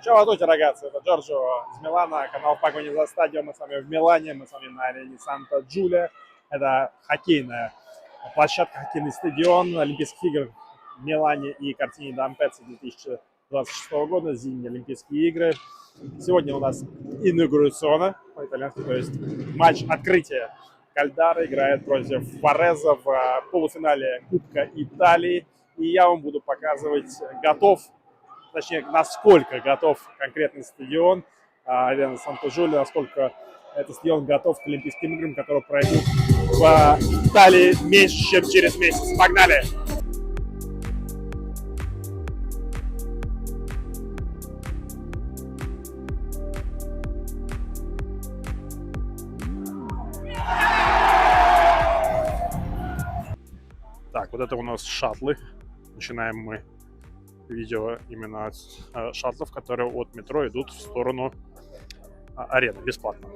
Ciao a tutti ragazzi, это Джорджо из Милана, канал «В погоне за стадио». Мы с вами в Милане, мы с вами на арене Санта-Джулия. Это хоккейная площадка, хоккейный стадион Олимпийских игр в Милане и Кортине d'Ampezzo 2026 года, зимние Олимпийские игры. Сегодня у нас инаугурационно по-итальянски, то есть матч открытия. Кальдара играет против Фореза в полуфинале Кубка Италии. И я вам буду показывать, точнее, насколько готов конкретный стадион арена Санта-Джулия, насколько этот стадион готов к Олимпийским играм, которые пройдут в Италии меньше, чем через месяц. Погнали! Так, вот это у нас шаттлы. Начинаем мы видео именно с шаттлов, которые от метро идут в сторону арены бесплатно.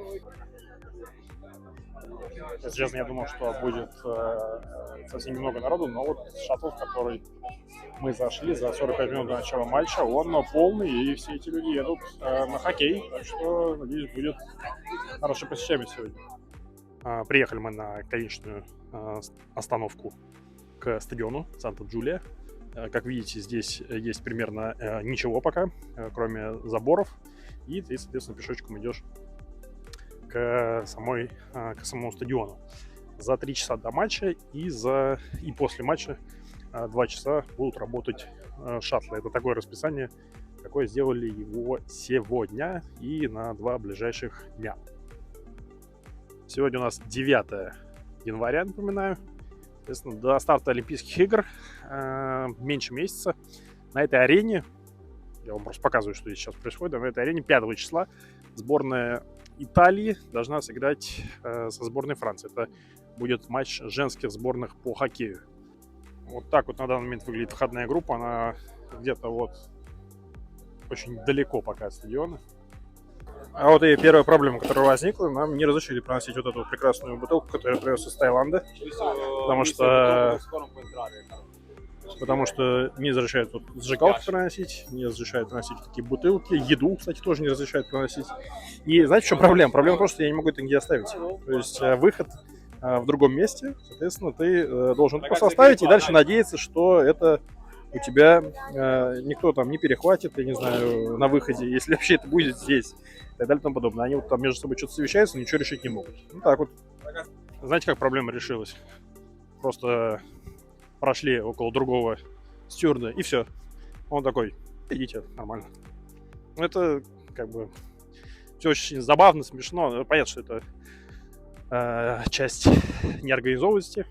Если честно, я думал, что будет совсем немного народу, но вот шаттл, в который мы зашли за 45 минут до начала матча, он полный, и все эти люди едут на хоккей, так что, надеюсь, будет хорошая посещаемость сегодня. Приехали мы на конечную остановку к стадиону Санта-Джулия. Как видите, здесь есть примерно ничего пока, кроме заборов. И ты, соответственно, пешочком идешь к самому стадиону. За 3 часа до матча и после матча 2 часа будут работать шаттлы. Это такое расписание, какое сделали его сегодня и на 2 ближайших дня. Сегодня у нас 9 января, напоминаю. Соответственно, до старта Олимпийских игр меньше месяца. На этой арене, я вам просто показываю, что здесь сейчас происходит, на этой арене 5 числа сборная Италии должна сыграть со сборной Франции. Это будет матч женских сборных по хоккею. Вот так вот на данный момент выглядит входная группа. Она где-то вот очень далеко пока от стадиона. А вот и первая проблема, которая возникла, нам не разрешили проносить вот эту прекрасную бутылку, которую я привез из Таиланда, потому что не разрешают тут зажигалки проносить, не разрешают проносить такие бутылки, еду, кстати, тоже не разрешают проносить. И знаете, в чем проблема? Проблема в том, что я не могу это нигде оставить. То есть выход в другом месте, соответственно, ты должен просто оставить и дальше надеяться, что это у тебя никто там не перехватит, я не знаю, на выходе, если вообще это будет здесь, и так далее и тому подобное. Они вот там между собой что-то совещаются, ничего решить не могут. Ну так вот. Знаете, как проблема решилась? Просто прошли около другого стюарда, и все. Он такой: идите, нормально. Ну это как бы все очень забавно, смешно. Понятно, что это часть неорганизованности,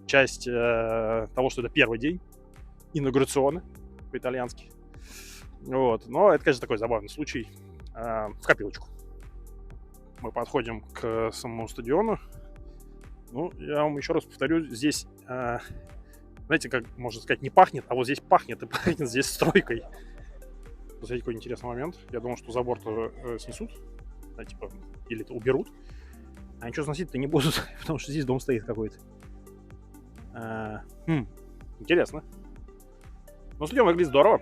часть того, что это первый день инаугурационный по-итальянски. Вот. Но это, конечно, такой забавный случай. В копилочку. Мы подходим к самому стадиону. Ну, я вам еще раз повторю, здесь, знаете, как можно сказать, не пахнет, а вот здесь пахнет, и пахнет здесь стройкой. Посмотрите, какой интересный момент. Я думал, что забор-то снесут, типа, или уберут. А ничего сносить-то не будут, потому что здесь дом стоит какой-то. Интересно. Ну, стадион выглядит здорово.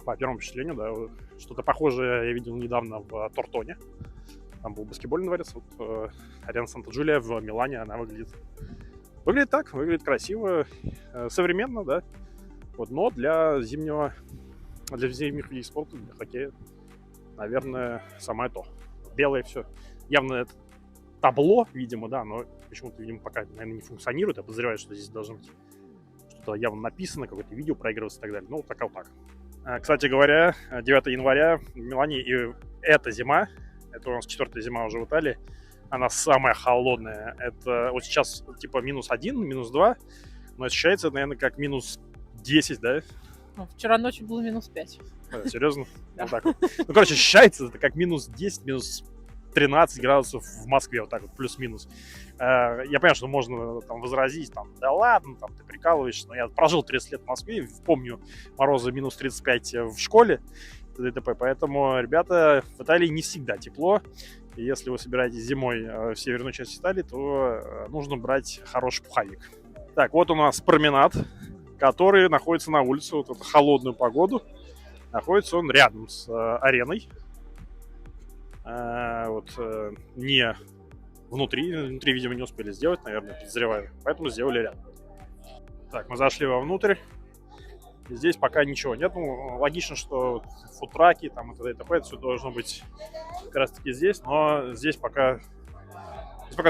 По первому впечатлению, да. Что-то похожее я видел недавно в Тортоне. Там был баскетбольный дворец. Вот арена Санта-Джулия в Милане, она выглядит так, выглядит красиво, современно, да. Вот, но для зимних видов спорта, для хоккея, наверное, самое то. Белое все. Явно это табло, видимо, да, но почему-то, видимо, пока, наверное, не функционирует. Я подозреваю, что здесь должно быть что-то явно написано, какое-то видео проигрываться и так далее. Ну, вот так. Кстати говоря, 9 января в Милане, и эта зима, это у нас 4-я зима уже в Италии, она самая холодная. Это вот сейчас типа -1, -2, но ощущается, наверное, как -10, да? Ну, вчера ночью было -5. Серьезно? Вот так вот. Ну, короче, ощущается это как -10, -13 градусов в Москве, вот так вот, плюс-минус. Я понимаю, что можно там возразить, там, да ладно, там, ты прикалываешься, но я прожил 30 лет в Москве, помню морозы -35 в школе, т.д. Поэтому, ребята, в Италии не всегда тепло, и если вы собираетесь зимой в северную часть Италии, то нужно брать хороший пуховик. Так, вот у нас променад, который находится на улице, вот эту холодную погоду. Находится он рядом с ареной. Не внутри, видимо, не успели сделать, наверное, подозреваю. Поэтому сделали рядом. Так, мы зашли вовнутрь. Здесь пока ничего нет. Ну, логично, что фудтраки, там и т.д. и т.п. Это все должно быть как раз таки здесь. Но здесь пока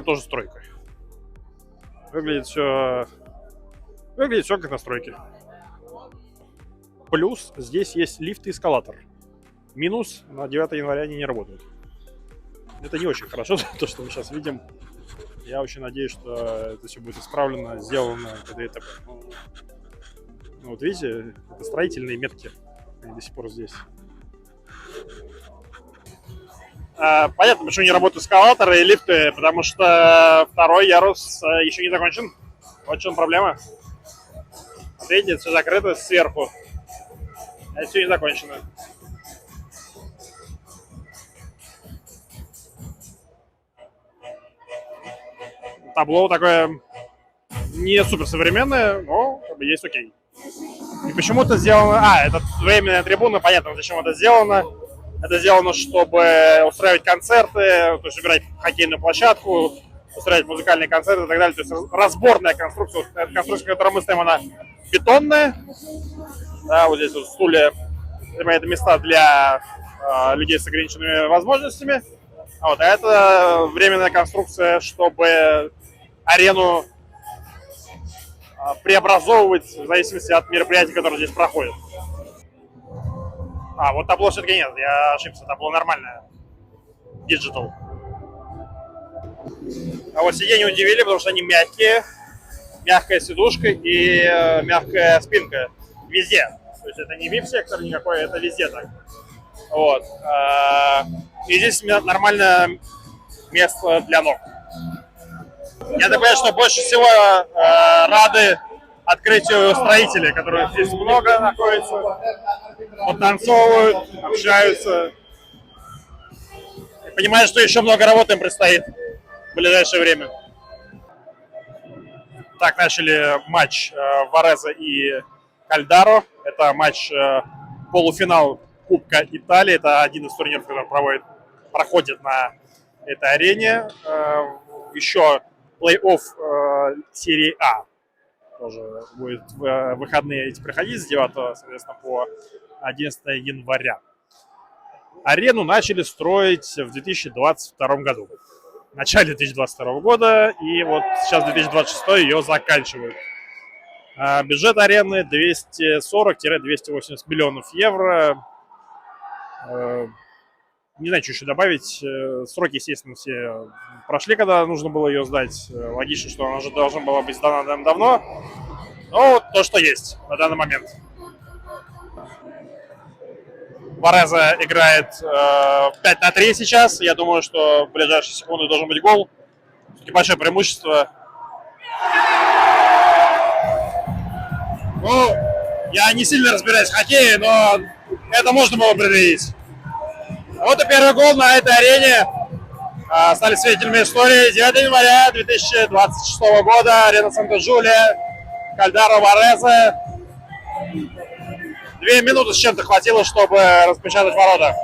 тоже стройка. Выглядит все как на стройке. Плюс здесь есть лифт и эскалатор. Минус, на 9 января они не работают. Это не очень хорошо, то, что мы сейчас видим. Я очень надеюсь, что это все будет исправлено, сделано, т.д. и т.п. Ну, вот видите, это строительные метки. Они до сих пор здесь. Понятно, почему не работают эскалаторы и лифты, потому что второй ярус еще не закончен. Вот в чем проблема. Видите, все закрыто сверху. Это все не закончено. Табло такое не суперсовременное, но как бы есть окей. И почему-то сделано... это временная трибуна, понятно, зачем это сделано. Это сделано, чтобы устраивать концерты, то есть убирать хоккейную площадку, устраивать музыкальные концерты и так далее. То есть разборная конструкция. Эта конструкция, в которой мы стоим, она бетонная. Да, вот здесь вот стулья занимают места для людей с ограниченными возможностями. А это временная конструкция, чтобы арену преобразовывать в зависимости от мероприятий, которые здесь проходят. Вот табло все-таки нет, я ошибся, табло нормальное. Digital. А вот сиденья удивили, потому что они мягкие. Мягкая сидушка и мягкая спинка. Везде. То есть это не VIP-сектор никакой, это везде так. Вот. И здесь нормальное место для ног. Я так понимаю, что больше всего рады открытию строителей, которых здесь много находится, потанцовывают, общаются. И понимаю, что еще много работы им предстоит в ближайшее время. Так, начали матч Вареза и Кальдаро. Это матч полуфинал Кубка Италии. Это один из турниров, который проходит на этой арене. Еще плей-офф серии А. Тоже будет в выходные эти проходить с 9, соответственно, по 11 января. Арену начали строить в 2022 году. В начале 2022 года, и вот сейчас 2026 ее заканчивают. Бюджет арены 240-280 миллионов евро. Не знаю, что еще добавить. Сроки, естественно, все прошли, когда нужно было ее сдать. Логично, что она уже должна была быть сдана давно. Но вот то, что есть на данный момент. Вареза играет 5-3 сейчас. Я думаю, что в ближайшие секунды должен быть гол. Все-таки большое преимущество. Ну, я не сильно разбираюсь в хоккее, но это можно было предвидеть. Вот и первый гол на этой арене. Стали свидетелями истории. 9 января 2026 года. Арена Санта-Джулия. Кальдаро Вареза. 2 минуты с чем-то хватило, чтобы распечатать ворота.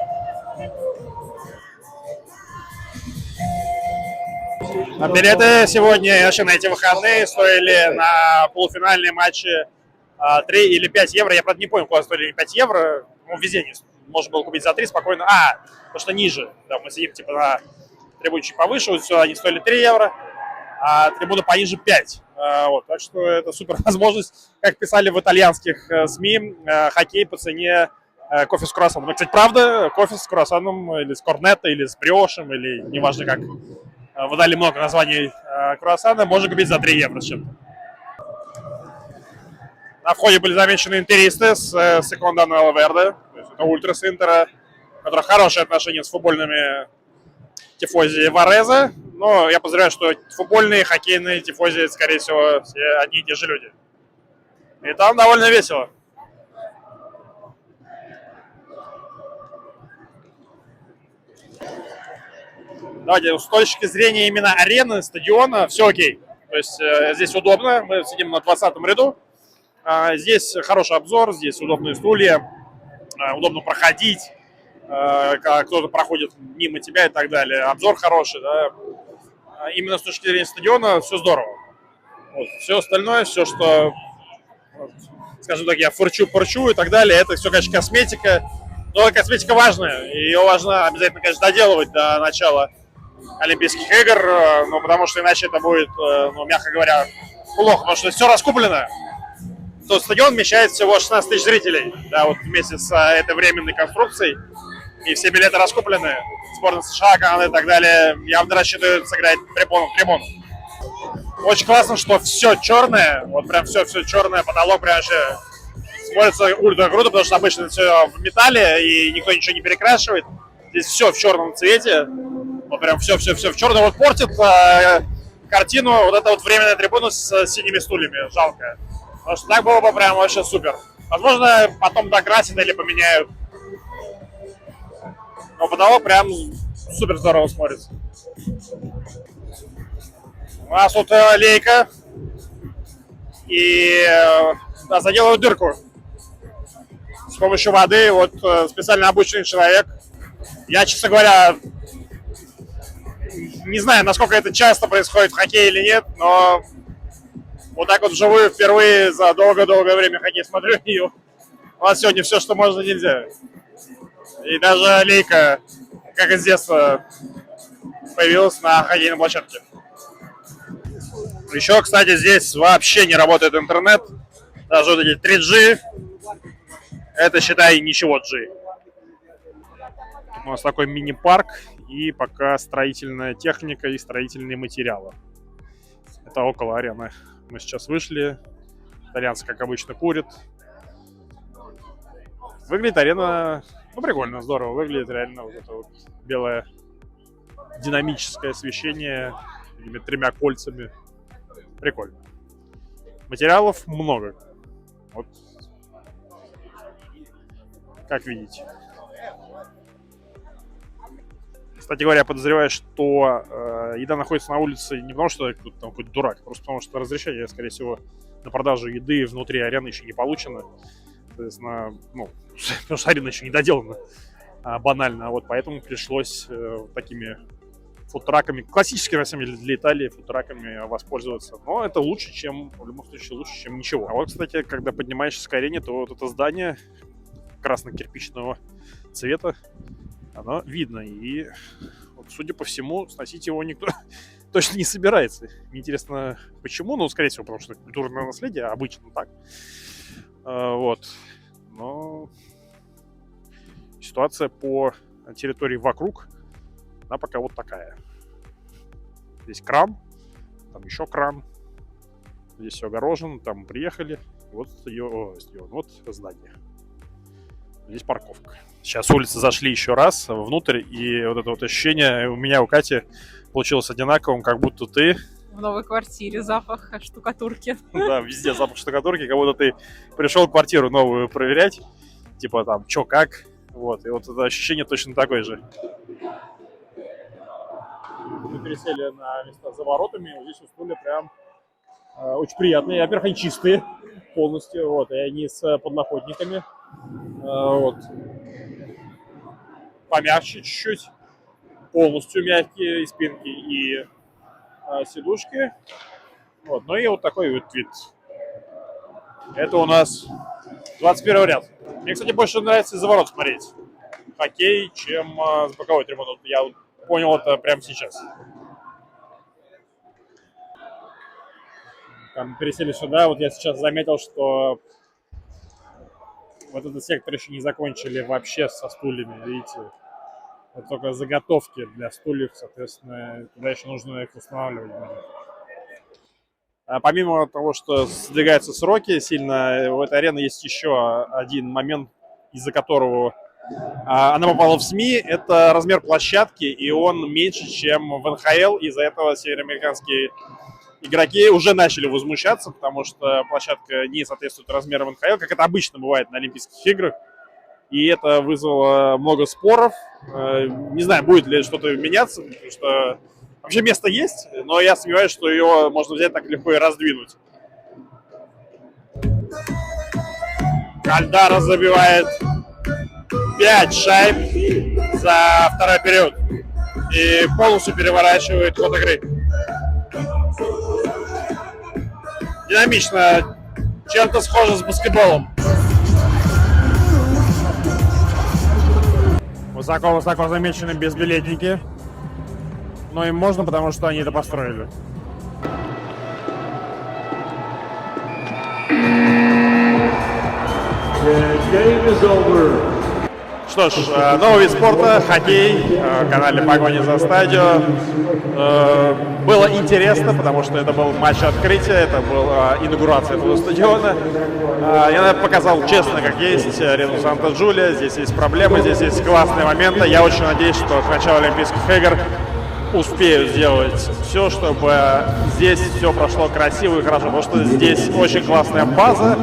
Билеты сегодня и вообще на эти выходные стоили на полуфинальные матчи 3 или 5 евро. Я, правда, не понял, куда стоили 5 евро. Ну, везде можно было купить за 3 спокойно. Потому что ниже. Да, мы сидим типа на трибуне чуть повыше. Вот все, они стоили 3 евро. А трибуна пониже 5. Так что это супер возможность. Как писали в итальянских СМИ, хоккей по цене кофе с круассаном. Ну, кстати, правда, кофе с круассаном или с корнетто, или с бриошем, или неважно как. Выдали много названий круассана. Можно купить за 3 евро с чем-то. На входе были замечены интеристы с Секонда Нелла Верде. Это ультрас Интера, у которых хорошие отношения с футбольными тифози Вареза. Но я подозреваю, что футбольные, хоккейные тифози, скорее всего, все одни и те же люди. И там довольно весело. Давайте, с точки зрения именно арены, стадиона, все окей. То есть здесь удобно, мы сидим на 20-м ряду. Здесь хороший обзор, здесь удобные стулья. удобно проходить, когда кто-то проходит мимо тебя и так далее. Обзор хороший, да. Именно с точки зрения стадиона все здорово. Вот. Все остальное, все, что, скажем так, я порчу и так далее, это все, конечно, косметика. Но косметика важная, и ее важно обязательно, конечно, доделывать до начала Олимпийских игр, ну, потому что иначе это будет, ну, мягко говоря, плохо, потому что все раскуплено. Тот стадион вмещает всего 16 тысяч зрителей, да, вот вместе с этой временной конструкцией, и все билеты раскуплены. Сборная США, Канада и так далее явно рассчитывают сыграть препон. Очень классно, что все черное, вот прям все черное, потолок прям вообще смотрится ультра круто, потому что обычно все в металле и никто ничего не перекрашивает. Здесь все в черном цвете, вот прям все в черном. Вот портит картину вот эта вот временная трибуна с синими стульями, жалко. Потому что так было бы прям вообще супер. Возможно, потом докрасят или поменяют. Но потолок прям супер здорово смотрится. У нас тут лейка. И да, заделывают дырку с помощью воды. Вот специально обученный человек. Я, честно говоря, не знаю, насколько это часто происходит в хоккее или нет, но вот так вот вживую впервые за долгое-долгое время хоккей смотрю. И у нас сегодня все, что можно, нельзя. И даже лейка, как из детства, появилась на хоккейной площадке. Еще, кстати, здесь вообще не работает интернет. Даже вот эти 3G, это, считай, ничего G. Тут у нас такой мини-парк и пока строительная техника и строительные материалы. Это около арены. Мы сейчас вышли. Итальянцы, как обычно, курят. Выглядит арена, ну, прикольно, здорово. Выглядит реально вот это вот белое динамическое освещение этими 3 кольцами. Прикольно. Материалов много. Вот. Как видите. Кстати говоря, я подозреваю, что еда находится на улице не потому, что кто-то там какой-то дурак, просто потому что разрешение, скорее всего, на продажу еды внутри арены еще не получено. Соответственно, ну, потому что арена еще не доделана банально. Вот поэтому пришлось такими фудтраками, классически, на самом деле, для Италии фудтраками воспользоваться. Но это лучше, чем, в любом случае, лучше, чем ничего. А вот, кстати, когда поднимаешься к арене, то вот это здание красно-кирпичного цвета, оно видно. И, вот, судя по всему, сносить его никто точно не собирается. Мне интересно, почему? Ну, скорее всего, потому что культурное наследие, обычно так. Вот. Но ситуация по территории вокруг, она пока вот такая. Здесь кран, там еще кран. Здесь все огорожено, там приехали. Вот стадион, вот здание. Здесь парковка. Сейчас улицы зашли еще раз внутрь, и вот это вот ощущение у меня, у Кати получилось одинаковым, как будто ты... В новой квартире запах штукатурки. Да, везде запах штукатурки, как будто ты пришел квартиру новую проверять. Типа там, чё, как. Вот, и вот это ощущение точно такое же. Мы пересели на места за воротами. Вот здесь вот стулья прям очень приятные. Во-первых, они чистые полностью. Вот, и они с подлокотниками. Вот. Помягче чуть-чуть. Полностью мягкие и спинки, и сидушки. Вот. Ну и вот такой вот вид. Это у нас 21 ряд. Мне, кстати, больше нравится из-за ворот смотреть хоккей, чем с боковой трибуны. Я понял это прямо сейчас. Там пересели сюда. Вот я сейчас заметил, что вот этот сектор еще не закончили вообще со стульями, видите. Это только заготовки для стульев, соответственно, туда еще нужно их устанавливать. А помимо того, что сдвигаются сроки сильно, у этой арены есть еще один момент, из-за которого она попала в СМИ. Это размер площадки, и он меньше, чем в НХЛ. Из-за этого североамериканские игроки уже начали возмущаться, потому что площадка не соответствует размерам НХЛ, как это обычно бывает на Олимпийских играх. И это вызвало много споров. Не знаю, будет ли что-то меняться, потому что вообще место есть, но я сомневаюсь, что ее можно взять так легко и раздвинуть. Кальдара забивает 5 шайб за второй период и полностью переворачивает ход игры. Динамично, чем-то схоже с баскетболом. Высоко-высоко замечены безбилетники. Но им можно, потому что они это построили. Что ж, новый вид спорта, хоккей, канале «Погоня за стадио». Было интересно, потому что это был матч открытия, это была инаугурация этого стадиона. Я показал честно, как есть, арену Санта-Джулия, здесь есть проблемы, здесь есть классные моменты. Я очень надеюсь, что к началу Олимпийских игр успею сделать все, чтобы здесь все прошло красиво и хорошо, потому что здесь очень классная база,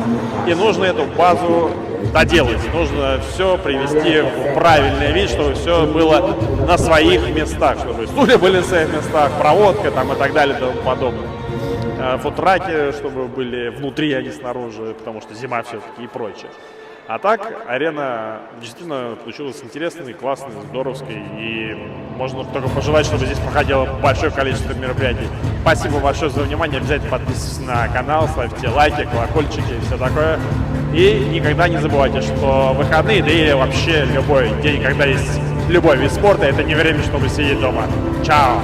и нужно эту базу доделать. Нужно все привести в правильный вид, чтобы все было на своих местах, чтобы стулья были на своих местах, проводка там и так далее и тому подобное. Фудтраки, чтобы были внутри, а не снаружи, потому что зима все-таки и прочее. А так, арена действительно получилась интересной, классной, здоровской, и можно только пожелать, чтобы здесь проходило большое количество мероприятий. Спасибо большое за внимание, обязательно подписывайтесь на канал, ставьте лайки, колокольчики и все такое. И никогда не забывайте, что выходные, да и вообще любой день, когда есть любой вид спорта, это не время, чтобы сидеть дома. Чао!